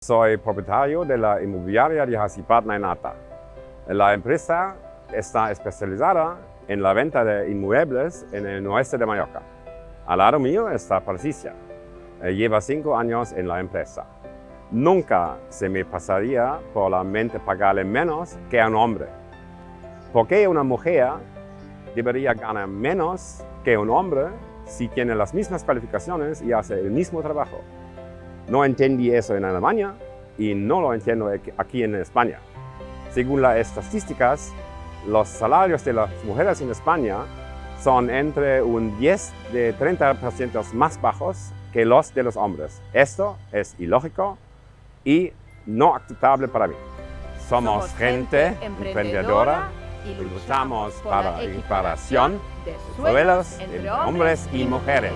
Soy propietario de la inmobiliaria de Jacipatna en Ata. La empresa está especializada en la venta de inmuebles en el noroeste de Mallorca. Al lado mío está Patricia. Lleva 5 años en la empresa. Nunca se me pasaría por la mente pagarle menos que a un hombre. ¿Por qué una mujer debería ganar menos que un hombre si tiene las mismas calificaciones y hace el mismo trabajo? No entendí eso en Alemania y no lo entiendo aquí en España. Según las estadísticas, los salarios de las mujeres en España son entre un 10 de 30% más bajos que los de los hombres. Esto es ilógico y no aceptable para mí. Somos gente emprendedora y luchamos para la equiparación de sueldos entre hombres y mujeres.